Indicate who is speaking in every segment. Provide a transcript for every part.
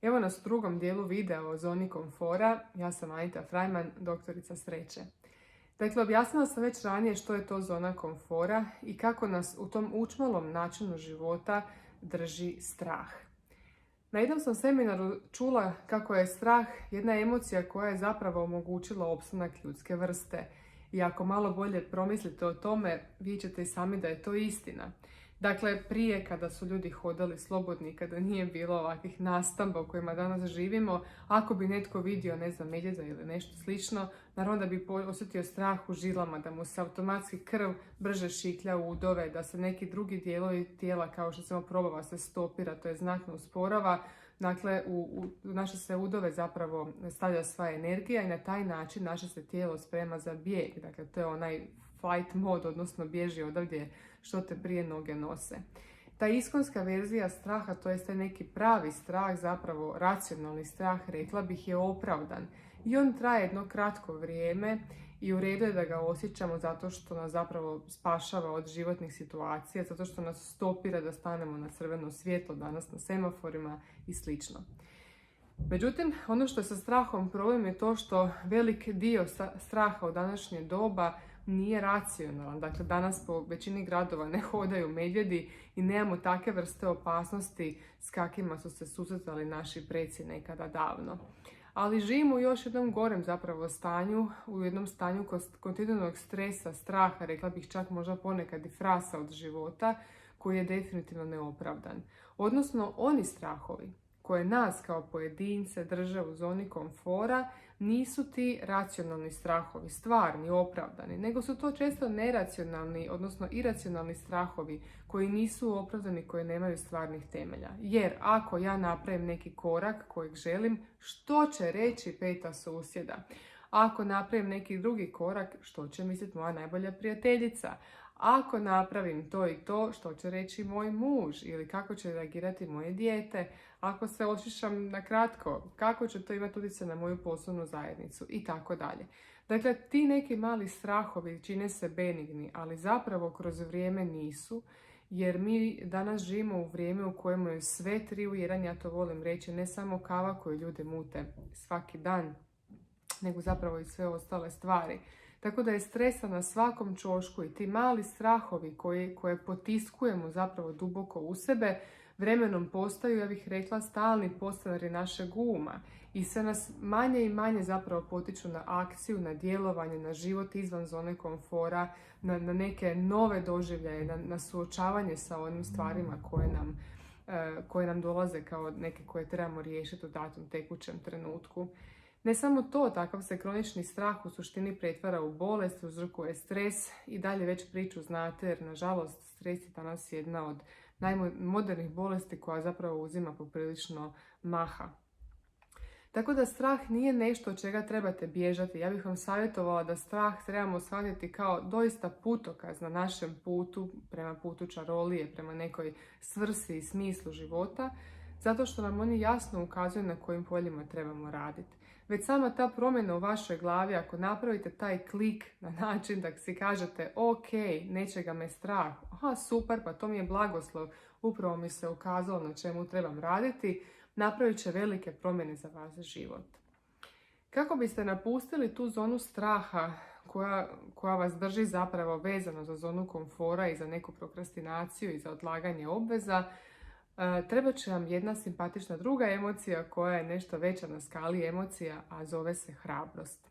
Speaker 1: Evo nas u drugom dijelu videa o zoni komfora. Ja sam Anita Frajman, doktorica sreće. Dakle, objasnila sam već ranije što je to zona komfora i kako nas u tom učmalom načinu života drži strah. Na jednom sam seminaru čula kako je strah jedna emocija koja je zapravo omogućila opstanak ljudske vrste. I ako malo bolje promislite o tome, vidjet ćete i sami da je to istina. Dakle, prije kada su ljudi hodali slobodni, kada nije bilo ovakvih nastamba u kojima danas živimo, ako bi netko vidio, medvjeda ili nešto slično, naravno da bi osjetio strah u žilama, da mu se automatski krv brže šiklja u udove, da se neki drugi dijelovi tijela, kao što samo probava, se stopira, to je znatno usporava. Dakle, u naše se udove zapravo stavlja sva energija i na taj način naše se tijelo sprema za bijeg. Dakle, to je onaj fight mod, odnosno bježi odavdje što te prije noge nose. Ta iskonska verzija straha, to jest taj neki pravi strah, zapravo racionalni strah, rekla bih, je opravdan. I on traje jedno kratko vrijeme i u redu je da ga osjećamo zato što nas zapravo spašava od životnih situacija, zato što nas stopira da stanemo na crveno svjetlo danas na semaforima i slično. Međutim, ono što je sa strahom problem je to što velik dio straha u današnje doba nije racionalan. Dakle, danas po većini gradova ne hodaju medvjedi i nemamo takve vrste opasnosti s kakvima su se susretali naši preci nekada davno. Ali živimo u još jednom gorem zapravo stanju, u jednom stanju kontinuiranog stresa, straha, rekla bih čak možda ponekad i frasa od života, koji je definitivno neopravdan. Odnosno, oni strahovi koje nas kao pojedince drže u zoni komfora nisu ti racionalni strahovi, stvarni, opravdani, nego su to često neracionalni, odnosno iracionalni strahovi koji nisu opravdani, koji nemaju stvarnih temelja. Jer ako ja napravim neki korak kojeg želim, što će reći peta susjeda? Ako napravim neki drugi korak, što će misliti moja najbolja prijateljica? Ako napravim to i to, što će reći moj muž ili kako će reagirati moje dijete? Ako se ošišam na kratko, kako će to imati utjecaj na moju poslovnu zajednicu i tako dalje. Dakle, ti neki mali strahovi čine se benigni, ali zapravo kroz vrijeme nisu, jer mi danas živimo u vrijeme u kojemu je sve tri u jedan, ja to volim reći, ne samo kava koju ljudi mute svaki dan, nego zapravo i sve ostale stvari. Tako da je stresa na svakom ćošku i ti mali strahovi koje potiskujemo zapravo duboko u sebe, vremenom postaju, ja bih rekla, stalni podstanari našeg uma i sve nas manje i manje zapravo potiču na akciju, na djelovanje, na život izvan zone komfora, na neke nove doživljaje, na suočavanje sa onim stvarima koje nam dolaze kao neke koje trebamo riješiti u datom tekućem trenutku. Ne samo to, takav se kronični strah u suštini pretvara u bolest, uzrokuje stres i dalje već priču znate, jer nažalost stres je danas jedna od najmodernih bolesti koja zapravo uzima poprilično maha. Tako da strah nije nešto od čega trebate bježati. Ja bih vam savjetovala da strah trebamo shvatiti kao doista putokaz na našem putu, prema putu čarolije, prema nekoj svrsi i smislu života, zato što nam oni jasno ukazuju na kojim poljima trebamo raditi. Već sama ta promjena u vašoj glavi, ako napravite taj klik na način da si kažete ok, nečega me strah, aha super, pa to mi je blagoslov, upravo mi se ukazalo na čemu trebam raditi, napravit će velike promjene za vaš život. Kako biste napustili tu zonu straha koja vas drži zapravo vezano za zonu komfora i za neku prokrastinaciju i za odlaganje obveza, treba će vam jedna simpatična druga emocija koja je nešto veća na skali emocija, a zove se hrabrost.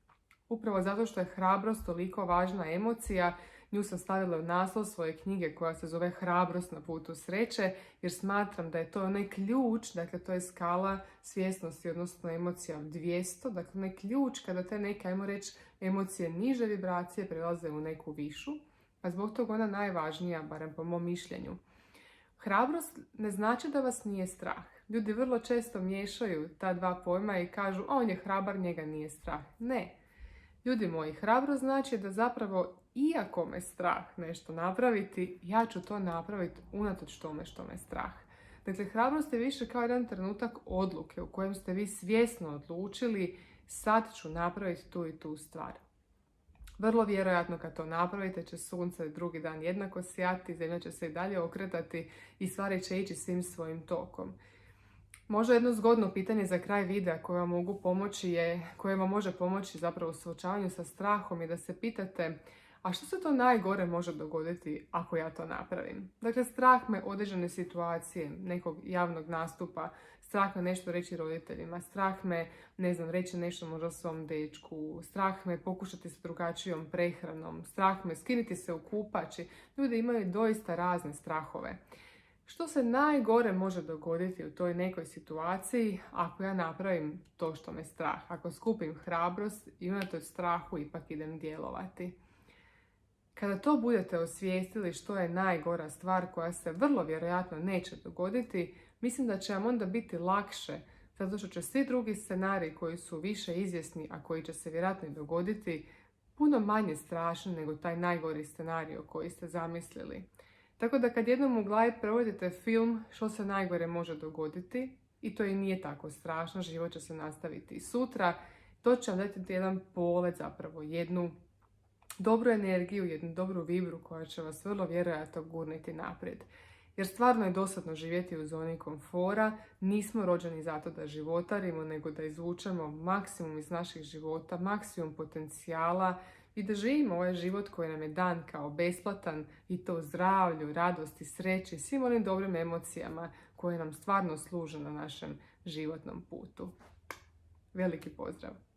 Speaker 1: Upravo zato što je hrabrost toliko važna emocija, nju sam stavila u naslov svoje knjige koja se zove Hrabrost na putu sreće, jer smatram da je to onaj ključ, dakle to je skala svjesnosti, odnosno emocija 200, dakle onaj ključ kada te neke, ajmo reći, emocije niže vibracije prelaze u neku višu, a zbog toga ona najvažnija, barem po mom mišljenju. Hrabrost ne znači da vas nije strah. Ljudi vrlo često miješaju ta dva pojma i kažu, on je hrabar, njega nije strah. Ne. Ljudi moji, hrabrost znači da zapravo, iako me strah nešto napraviti, ja ću to napraviti unatoč tome što me strah. Dakle, hrabrost je više kao jedan trenutak odluke u kojem ste vi svjesno odlučili, sad ću napraviti tu i tu stvar. Vrlo vjerojatno kad to napravite će sunce drugi dan jednako sijati, zemlja će se i dalje okretati i stvari će ići svim svojim tokom. Možda jedno zgodno pitanje za kraj videa koje vam može pomoći zapravo u suočavanju sa strahom je da se pitate a što se to najgore može dogoditi ako ja to napravim? Dakle, strah me određene situacije, nekog javnog nastupa, strah me nešto reći roditeljima, strah me, ne znam, reći nešto možda svom dečku, strah me pokušati s drugačijom prehranom, strah me skinuti se u kupači. Ljudi imaju doista razne strahove. Što se najgore može dogoditi u toj nekoj situaciji ako ja napravim to što me strah? Ako skupim hrabrost i unatoč strahu ipak idem djelovati. Kada to budete osvijestili što je najgora stvar koja se vrlo vjerojatno neće dogoditi, mislim da će vam onda biti lakše, zato što će svi drugi scenariji koji su više izvjesni, a koji će se vjerojatno i dogoditi, puno manje strašni nego taj najgori scenarij koji ste zamislili. Tako da kad jednom u glavi provodite film što se najgore može dogoditi, i to i nije tako strašno, život će se nastaviti i sutra, to će vam dati jedan polet, zapravo jednu dobru energiju, jednu dobru vibru koja će vas vrlo vjerojatno gurniti naprijed. Jer stvarno je dosadno živjeti u zoni komfora, nismo rođeni zato da životarimo, nego da izvučemo maksimum iz naših života, maksimum potencijala i da živimo ovaj život koji nam je dan kao besplatan i to u zdravlju, radosti, sreći, svim onim dobrim emocijama koje nam stvarno služe na našem životnom putu. Veliki pozdrav!